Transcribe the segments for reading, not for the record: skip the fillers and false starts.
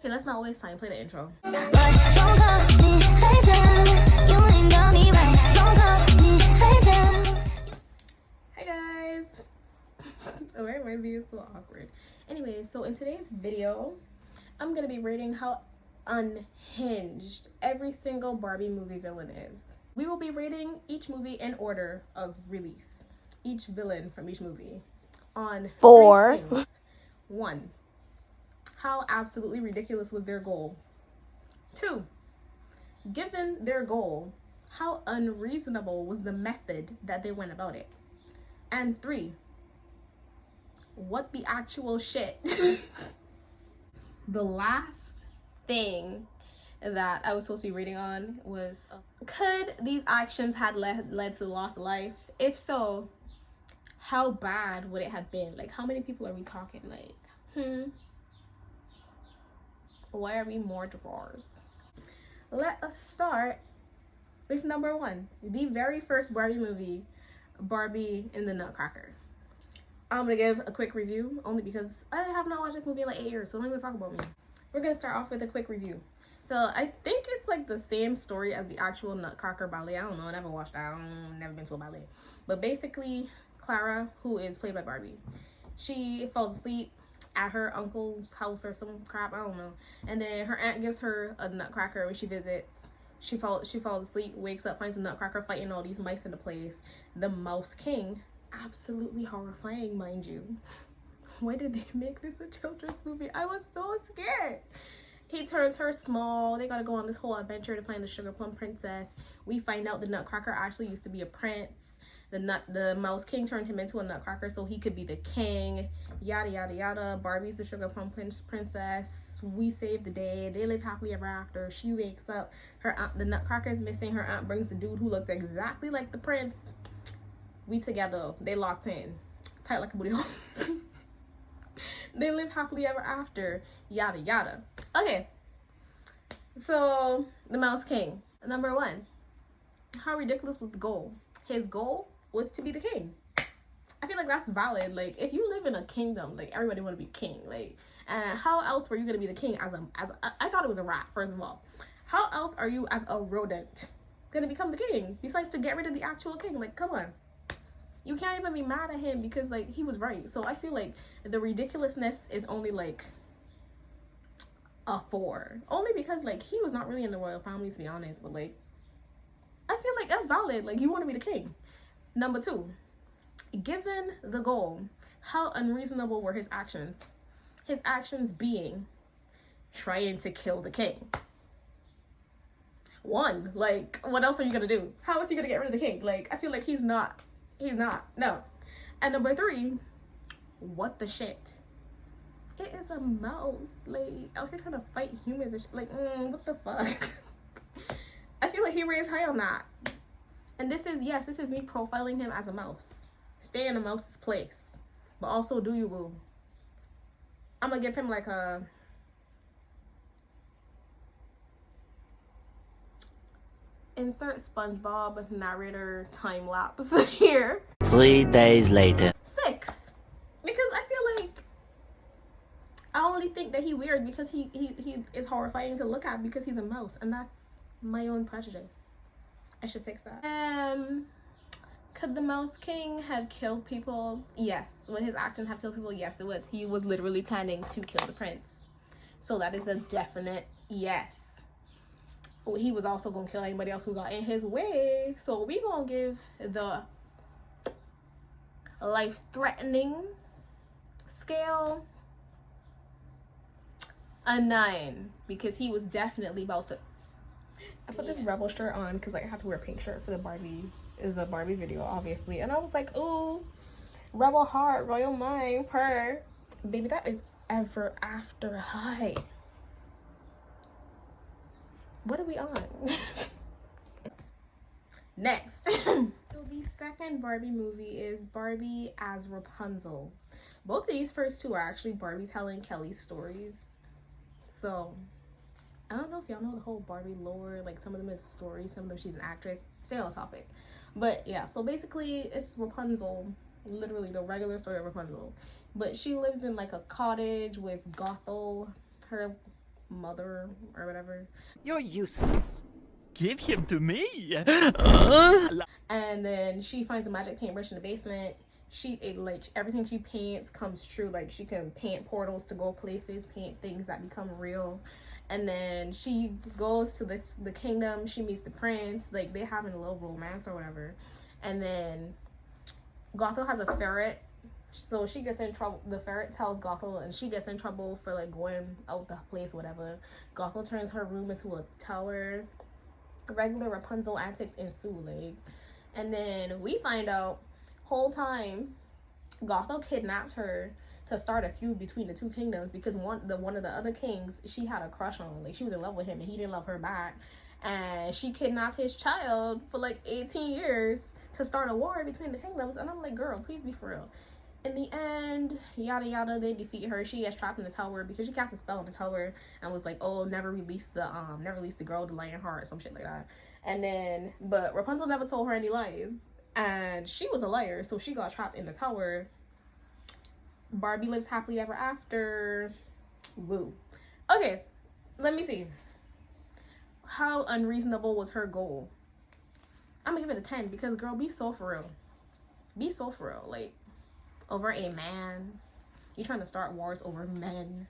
Okay, let's not waste time. Play the intro. Hey guys. Why am I being so awkward? Anyway, so in today's video, I'm gonna be rating how unhinged every single Barbie movie villain is. We will be rating each movie in order of release, each villain from each movie on 3 things. 1, how absolutely ridiculous was their goal? 2, given their goal, how unreasonable was the method that they went about it? And 3, what the actual shit? The last thing that I was supposed to be reading on was, could these actions had led to the loss of life? If so, how bad would it have been? Like, how many people are we talking? Like, why are we more drawers? Let us start with number 1, the very first Barbie movie, Barbie in the Nutcracker. I'm gonna give a quick review only because I have not watched this movie in like 8 years, so don't even talk about me. We're gonna start off with a quick review. So I think it's like the same story as the actual Nutcracker ballet. I don't know, I never watched that. Never been to a ballet. But basically, Clara, who is played by Barbie, she falls asleep at her uncle's house or some crap, I don't know. And then her aunt gives her a nutcracker when she visits. She falls asleep, wakes up, finds a nutcracker fighting all these mice in the place. The Mouse King, absolutely horrifying, mind you. Why did they make this a children's movie? I was so scared. He turns her small. They gotta go on this whole adventure to find the Sugar Plum Princess. We find out the Nutcracker actually used to be a prince. The Mouse King turned him into a Nutcracker so he could be the king. Yada yada yada. Barbie's the Sugar Plum Princess. We save the day. They live happily ever after. She wakes up. Her aunt, the Nutcracker is missing. Her aunt brings the dude who looks exactly like the prince. We together. They locked in, tight like a booty hole. They live happily ever after. Yada yada. Okay, so the Mouse King, number 1, how ridiculous was the goal? His goal was to be the king. I feel like that's valid. Like, if you live in a kingdom, like, everybody want to be king. Like, and how else were you gonna be the king I thought it was a rat, first of all. How else are you as a rodent gonna become the king besides to get rid of the actual king? Like, come on. You can't even be mad at him because, like, he was right. So I feel like the ridiculousness is only like a 4, only because, like, he was not really in the royal family, to be honest. But, like, I feel like that's valid. Like, you want to be the king. Number 2, given the goal, how unreasonable were his actions? His actions being trying to kill the king. 1, like, what else are you gonna do? How is he gonna get rid of the king? Like, I feel like he's not, no. And number 3, what the shit? It is a mouse, like, out here trying to fight humans and shit. Like, what the fuck? I feel like he raised high on that. And this is me profiling him as a mouse. Stay in a mouse's place, but also do you boo. I'm gonna give him like a insert SpongeBob narrator time lapse here. 3 days later. 6, because I feel like I only think that he weird because he is horrifying to look at because he's a mouse, and that's my own prejudice. I should fix that. Could the Mouse King have killed people? Yes. Would his action have killed people? Yes, it was. He was literally planning to kill the prince, so that is a definite yes. He was also gonna kill anybody else who got in his way, so we gonna give the life-threatening scale a 9 because he was definitely about to. I put this rebel shirt on because, like, I had to wear a pink shirt for the Barbie video, obviously, and I was like, ooh, rebel heart, royal mind, purr, baby, that is ever after high. What are we on? Next. So the second Barbie movie is Barbie as Rapunzel. Both of these first 2 are actually Barbie telling Kelly's stories. So I don't know if y'all know the whole Barbie lore. Like, some of them is stories, some of them she's an actress. Stay on topic. But yeah, so basically it's Rapunzel, literally the regular story of Rapunzel. But she lives in like a cottage with Gothel, her mother or whatever. You're useless. Give him to me. And then she finds a magic paintbrush in the basement. Like everything she paints comes true. Like she can paint portals to go places, paint things that become real. And then she goes to the kingdom. She meets the prince. Like they having a little romance or whatever. And then Gothel has a ferret, so she gets in trouble. The ferret tells Gothel, and she gets in trouble for like going out the place, whatever. Gothel turns her room into a tower. Regular Rapunzel antics ensue, like, and then we find out whole time Gothel kidnapped her to start a feud between the two kingdoms because one of the other kings she had a crush on, like she was in love with him and he didn't love her back, and she kidnapped his child for like 18 years to start a war between the kingdoms. And I'm like, girl, please be for real. In the end, yada yada, they defeat her. She gets trapped in the tower because she cast a spell in the tower and was like, oh, never release the girl, the lion heart, some shit like that. And then, but Rapunzel never told her any lies, and she was a liar, so she got trapped in the tower. Barbie lives happily ever after. Woo. Okay, let me see. How unreasonable was her goal? I'm gonna give it a 10 because, girl, be so for real. Be so for real. Like, over a man. You trying to start wars over men.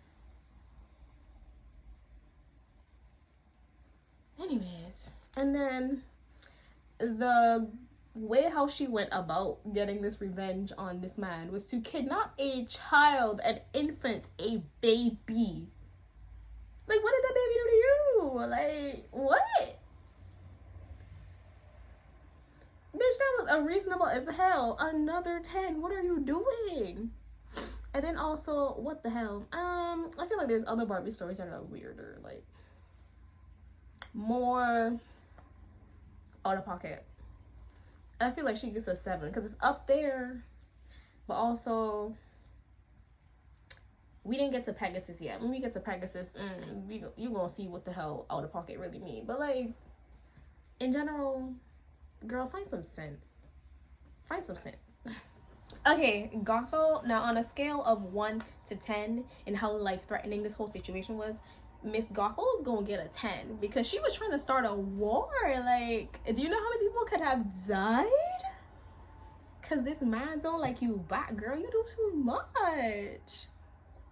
Anyways. And then the way how she went about getting this revenge on this man was to kidnap a child, an infant, a baby. Like, what did that baby do to you? Like, what? Bitch, that was unreasonable as hell. Another 10. What are you doing? And then also, what the hell? I feel like there's other Barbie stories that are weirder, like more out of pocket. I feel like she gets a 7 because it's up there, but also we didn't get to Pegasus yet. When we get to Pegasus, you gonna see what the hell out of pocket really mean. But like, in general, girl, find some sense. Find some sense. Okay, Gothel. Now, on a scale of 1 to 10 and how life-threatening this whole situation was, Miss Gothel is gonna get a 10 because she was trying to start a war. Like, do you know how many people could have died? Because this man don't like you back, girl. You do too much.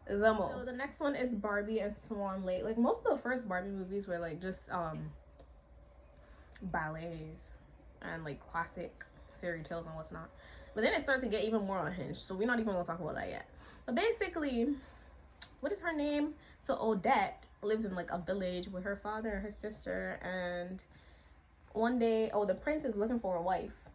The most. So the next one is Barbie and Swan Lake. Like, most of the first Barbie movies were like just ballets and like classic fairy tales and what's not. But then it started to get even more unhinged, so we're not even gonna talk about that yet. But basically, what is her name? So Odette lives in like a village with her father and her sister, and one day, the prince is looking for a wife,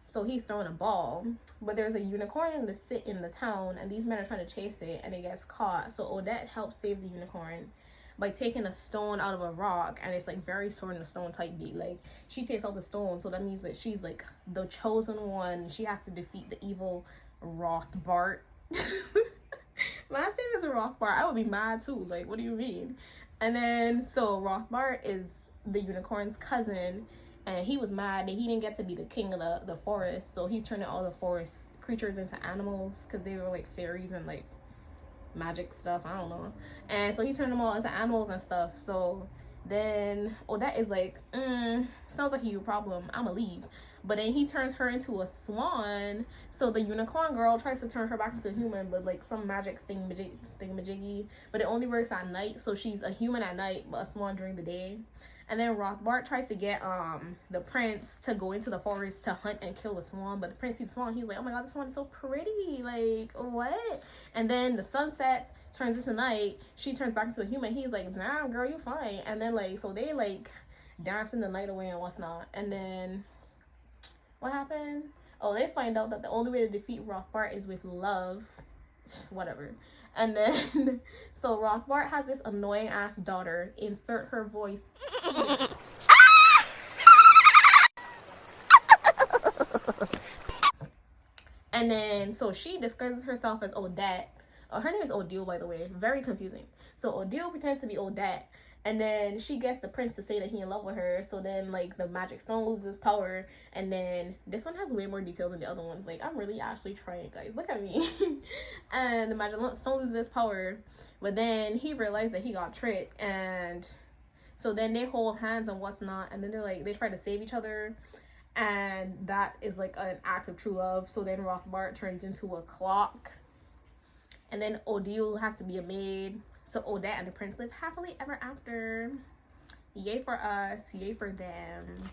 so he's throwing a ball, but there's a unicorn to sit in the town, and these men are trying to chase it, and it gets caught. So Odette helps save the unicorn by taking a stone out of a rock, and it's like very sword in the stone type beat. Like, she takes out the stone, so that means that she's like the chosen one. She has to defeat the evil Rothbart. Last name is a Rothbart. I would be mad too. Like, what do you mean? And then, so Rothbart is the unicorn's cousin, and he was mad that he didn't get to be the king of the forest, so he's turning all the forest creatures into animals because they were like fairies and like magic stuff, I don't know. And so he turned them all into animals and stuff. So then Odette is like, sounds like you a problem, I'ma leave. But then he turns her into a swan. So the unicorn girl tries to turn her back into a human, but like some magic thingamajiggy. But it only works at night, so she's a human at night but a swan during the day. And then Rothbart tries to get the prince to go into the forest to hunt and kill the swan, but the prince sees the swan. He's like, oh my god, the swan is so pretty, like, what? And then the sun sets, turns into night, she turns back into a human. He's like, damn girl, you fine. And then like, so they like dancing the night away and what's not. And then what happened? Oh, they find out that the only way to defeat Rothbart is with love. Whatever. And then, so Rothbart has this annoying ass daughter. Insert her voice. And then, so she disguises herself as Odette. Her name is Odile, by the way. Very confusing. So Odile pretends to be Odette. And then she gets the prince to say that he in love with her. So then like the magic stone loses power. And then this one has way more detail than the other ones. Like I'm really actually trying, guys. Look at me. And the magic stone loses its power. But then he realized that he got tricked. And so then they hold hands and what's not. And then they're like, they try to save each other. And that is like an act of true love. So then Rothbart turns into a clock. And then Odile has to be a maid. So Odette and the prince live happily ever after. Yay for us, yay for them.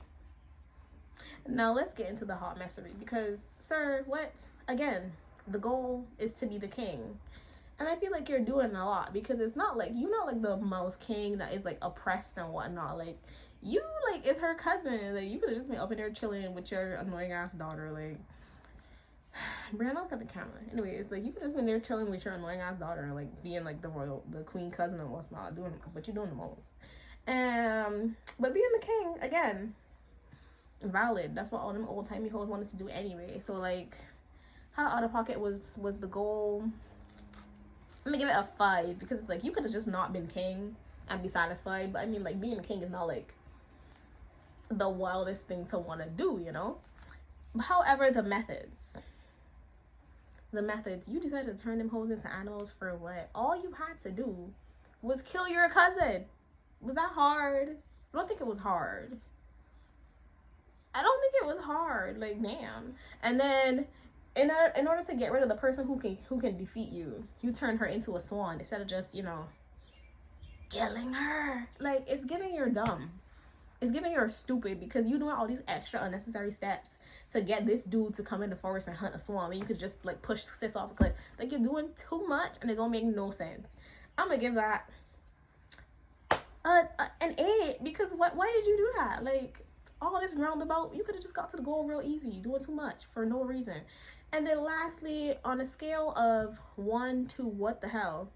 Now let's get into the hot messery. Because, sir, what? Again, the goal is to be the king. And I feel like you're doing a lot. Because it's not like, you're not like the mouse king that is like oppressed and whatnot. Like, you like is her cousin. Like, you could have just been up in there chilling with your annoying ass daughter. Like, Brianna, look at the camera. Anyways, like you could just been there chilling with your annoying ass daughter, like being like the queen cousin and what's not doing, but you're doing the most. But being the king again, valid. That's what all them old timey hoes wanted to do anyway. So like, how out of pocket was the goal? I'm gonna give it a 5 because it's like you could have just not been king and be satisfied. But I mean, like being a king is not like the wildest thing to want to do, you know. However, the methods, you decided to turn them hoes into animals for what? All you had to do was kill your cousin. Was that hard? I don't think it was hard. Like, damn. And then in order to get rid of the person who can defeat you, you turn her into a swan instead of just, you know, killing her. Like, it's giving you're dumb. It's giving you're stupid because you doing all these extra unnecessary steps to get this dude to come in the forest and hunt a swan. And you could just like push sis off a cliff. Like you're doing too much and it don't make no sense. I'm gonna give that an 8 because why did you do that? Like all this roundabout, you could have just got to the goal real easy. Doing too much for no reason. And then lastly, on a scale of 1 to what the hell?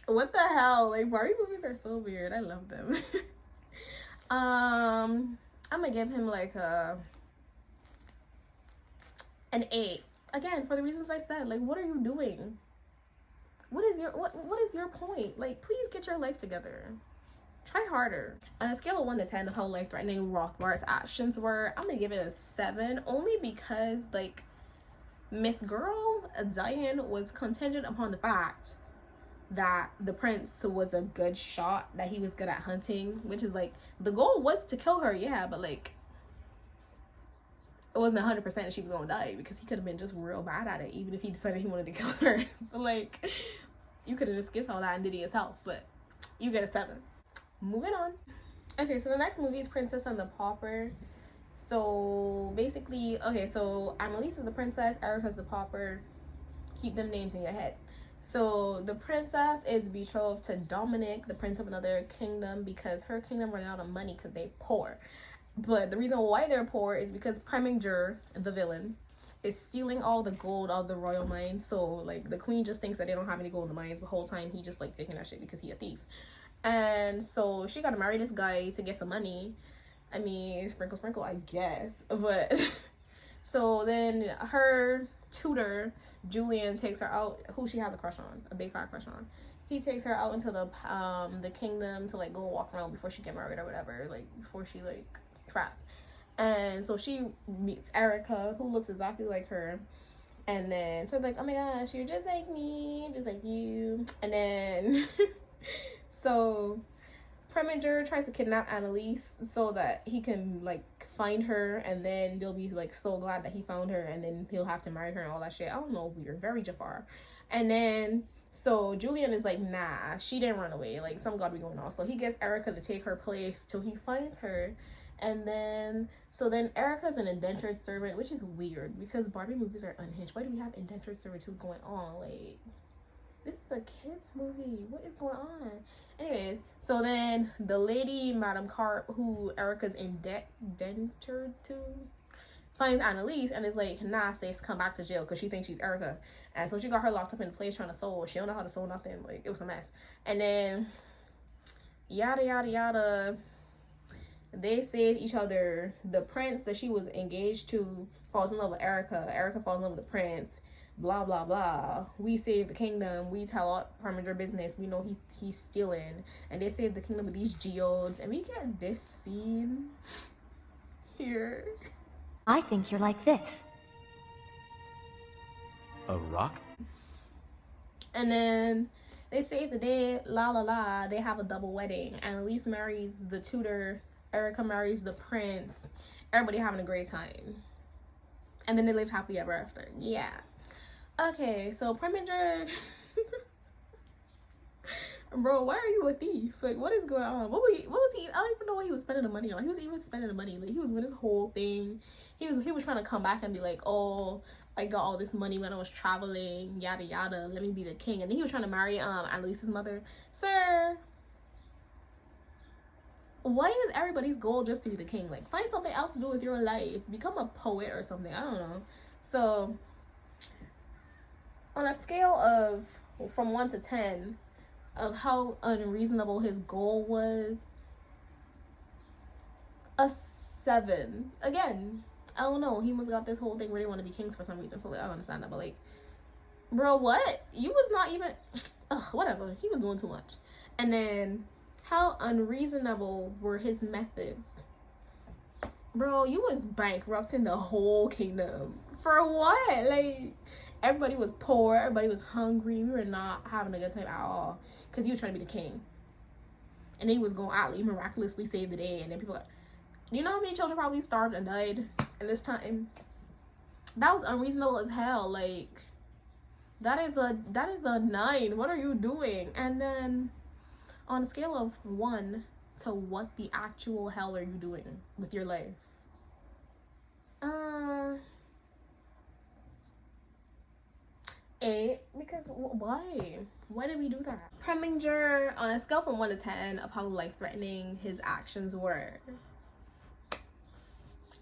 What the hell? Like Barbie movies are so weird. I love them. I'm gonna give him like an 8. Again, for the reasons I said. Like, what are you doing? What is your point? Like, please get your life together. Try harder. On a scale of 1 to 10 of how life-threatening Rothbart's actions were, I'm gonna give it a 7, only because like Miss Girl Diane was contingent upon the fact that the prince was a good shot, that he was good at hunting, which is like the goal was to kill her, yeah, but like it wasn't 100% that she was gonna die because he could have been just real bad at it even if he decided he wanted to kill her. But like you could have just skipped all that and did it yourself, but you get a 7. Moving on. Okay, so the next movie is Princess and the Pauper. So basically, okay, so Annalise is the princess, Erica's the pauper. Keep them names in your head. So the princess is betrothed to Dominic, the prince of another kingdom, because her kingdom ran out of money because they poor. But the reason why they're poor is because Preminger, the villain, is stealing all the gold out of the royal mines. So like the queen just thinks that they don't have any gold in the mines the whole time. He just like taking that shit because he a thief. And so she gotta marry this guy to get some money. I mean, sprinkle sprinkle, I guess. But so then her tutor Julian takes her out, who she has a crush on, a big fat crush on. He takes her out into the kingdom to like go walk around before she get married or whatever, like before she like trapped. And so she meets Erica, who looks exactly like her. And then so like, oh my gosh, you're just like me, just like you. And then so Preminger tries to kidnap Annalise so that he can like find her, and then they'll be like so glad that he found her, and then he'll have to marry her and all that shit. I don't know, weird, very Jafar. And then so Julian is like, nah, she didn't run away, like some gotta be going on. So he gets Erica to take her place till he finds her. And then so then Erica's an indentured servant, which is weird because Barbie movies are unhinged. Why do we have indentured servitude going on? Like, this is a kids movie. What is going on? Anyways, so then the lady, Madame Carp, who Erica's indentured to, finds Annalise and is like, nah, sis, come back to jail, because she thinks she's Erica. And so she got her locked up in a place trying to sew. She don't know how to sew nothing. Like, it was a mess. And then yada yada yada, they save each other. The prince that she was engaged to falls in love with Erica. Erica falls in love with the prince. blah blah blah. We save the kingdom. We tell all Parminder business. We know he's stealing, and they save the kingdom with these geodes. And we get this scene here. I think you're like this. A rock? And then they save the day, la la la. They have a double wedding, and Elise marries the tutor. Erica marries the prince. Everybody having a great time. And then they lived happily ever after. Yeah. Okay, so Preminger. Bro, why are you a thief? Like, what is going on? What was he? I don't even know what he was spending the money on. He was even spending the money. Like, he was with his whole thing. He was trying to come back and be like, oh, I got all this money when I was traveling, yada yada. Let me be the king. And then he was trying to marry Annalise's mother. Sir, why is everybody's goal just to be the king? Like, find something else to do with your life. Become a poet or something. I don't know. So, on a scale of from 1 to 10 of how unreasonable his goal was, a 7. Again, I don't know. He must got this whole thing where they want to be kings for some reason. So like, I don't understand that. But like, bro, what? You was not even. Ugh, whatever. He was doing too much. And then, how unreasonable were his methods? Bro, you was bankrupting the whole kingdom. For what? Like, everybody was poor. Everybody was hungry. We were not having a good time at all. Because he was trying to be the king. And then he was going out. He miraculously saved the day. And then people do you know how many children probably starved and died in this time? That was unreasonable as hell. Like, that is a 9. What are you doing? And then on a scale of 1 to what the actual hell are you doing with your life? 8, because why did we do that? Preminger, on a scale from 1 to 10 of how life-threatening his actions were,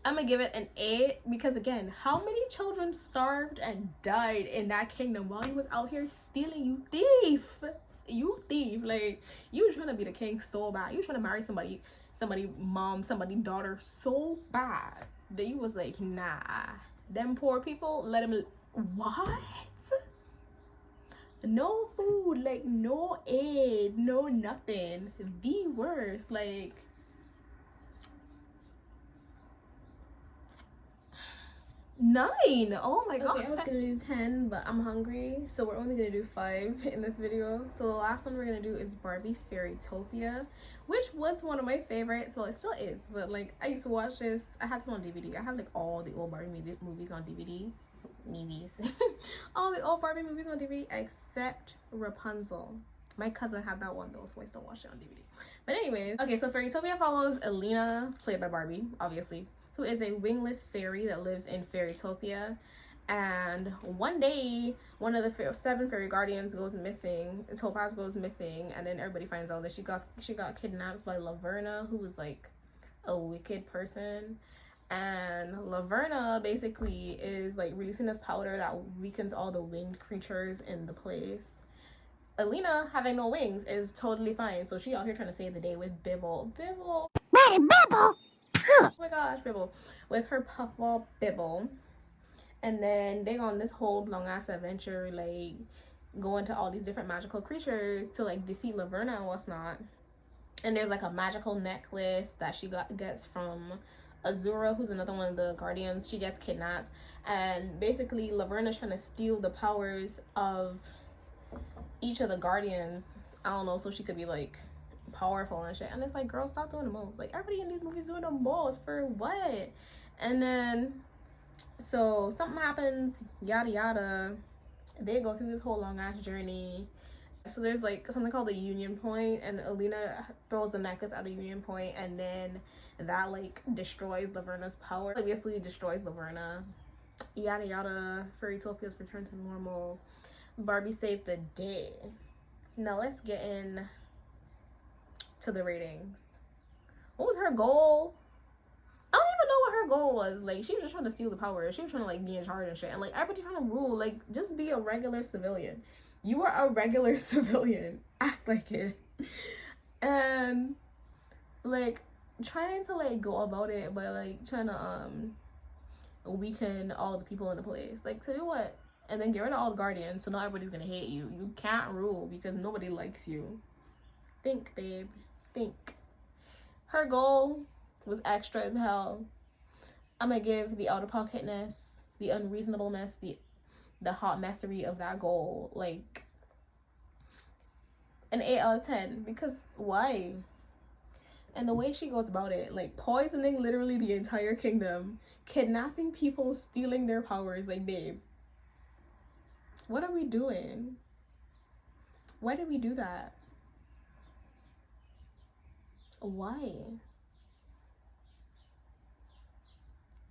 I'm gonna give it an 8 because, again, how many children starved and died in that kingdom while he was out here stealing? You thief! You thief! Like, you were trying to be the king so bad. You were trying to marry somebody mom, somebody daughter so bad that you was like, nah, them poor people, let him. What? No food, like, no aid, no nothing. The worst. Like, nine. Oh my god. Okay, I was gonna do 10, but I'm hungry, so we're only gonna do 5 in this video. So the last one we're gonna do is Barbie Fairytopia, which was one of my favorites. Well, it still is, but like, I used to watch this. I had some on DVD. I had like all the old Barbie movies on DVD. All the old Barbie movies on DVD except Rapunzel. My cousin had that one though, so I still watched it on DVD. But anyways, okay, so Fairytopia follows Alina, played by Barbie, obviously, who is a wingless fairy that lives in Fairytopia. And one day, one of the 7 fairy guardians goes missing. Topaz goes missing, and then everybody finds out that she got kidnapped by Laverna, who was like a wicked person. And Laverna basically is like releasing this powder that weakens all the winged creatures in the place. Alina, having no wings, is totally fine, so she out here trying to save the day with Bibble. Bibble! Oh my gosh, Bibble. With her puffball Bibble. And then they go on this whole long ass adventure, like going to all these different magical creatures to like defeat Laverna and what's not. And there's like a magical necklace that she gets from Azura, who's another one of the guardians. She gets kidnapped, and basically Laverna's trying to steal the powers of each of the guardians. I don't know, so she could be like powerful and shit. And it's like, girl, stop doing the most. Like, everybody in these movies doing the most for what? And then so something happens, yada yada. They go through this whole long ass journey. So there's like something called the Union Point, and Alina throws the necklace at the Union Point, and then that like destroys Laverna's power. Obviously destroys Laverna. Yada yada. Fairytopia's return to normal. Barbie saved the day. Now let's get in to the ratings. What was her goal? I don't even know what her goal was. Like, she was just trying to steal the power. She was trying to like be in charge and shit, and like everybody trying to rule. Like, just be a regular civilian. You are a regular civilian. Act like it. And like trying to like go about it by like trying to weaken all the people in the place. Like, to do what? and then get rid of all the guardians, so not everybody's gonna hate you. You can't rule because nobody likes you. Think, babe. Think. Her goal was extra as hell. I'm gonna give the out-of-pocketness, the unreasonableness, the hot messery of that goal, like, an 8 out of 10. Because why? And the way she goes about it, like, poisoning literally the entire kingdom, kidnapping people, stealing their powers, like, babe, what are we doing? Why did we do that? Why?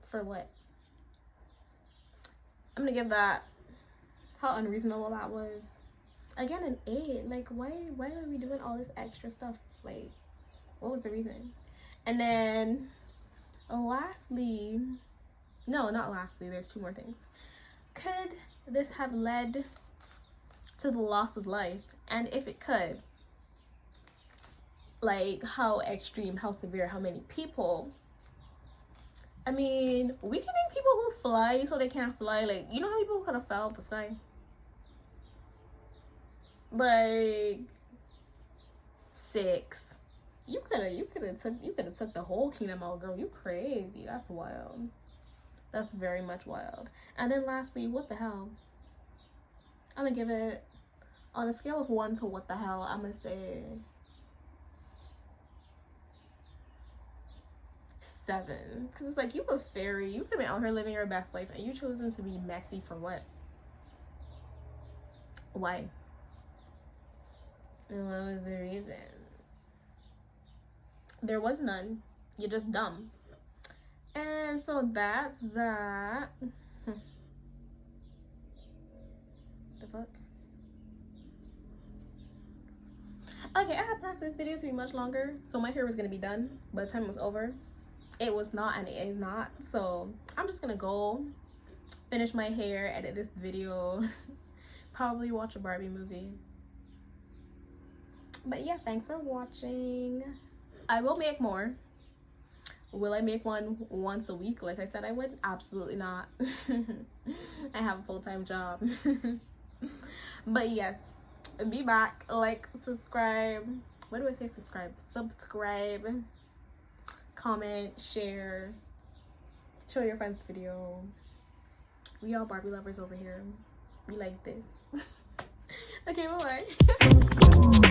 For what? I'm gonna give that, how unreasonable that was. Again, an 8. Like, why are we doing all this extra stuff? Like, what was the reason? And then lastly, no, not lastly, there's 2 more things. Could this have led to the loss of life? And if it could, like, how extreme, how severe, how many people? I mean, we can name people who fly so they can't fly. Like, you know how people could have fell out the sky? Like, 6. You could have took the whole kingdom out, girl. You crazy. That's wild. That's very much wild. And then lastly, what the hell? I'm gonna give it, on a scale of 1 to what the hell, I'm gonna say 7. Because it's like, you a fairy. You could have been out here living your best life, and you chosen to be messy for what? Why? And what was the reason? There was none. You're just dumb. And so that's that. The fuck? Okay, I had planned for this video to be much longer, so my hair was gonna be done by the time it was over. It was not, and it is not. So I'm just gonna go finish my hair, edit this video, probably watch a Barbie movie. But yeah, thanks for watching. I will make more. Will I make one once a week like I said I would? Absolutely not. I have a full-time job. But yes, be back. Like, subscribe. What do I say? Subscribe. Subscribe. Comment. Share. Show your friends the video. We all Barbie lovers over here. We like this. Okay, bye-bye.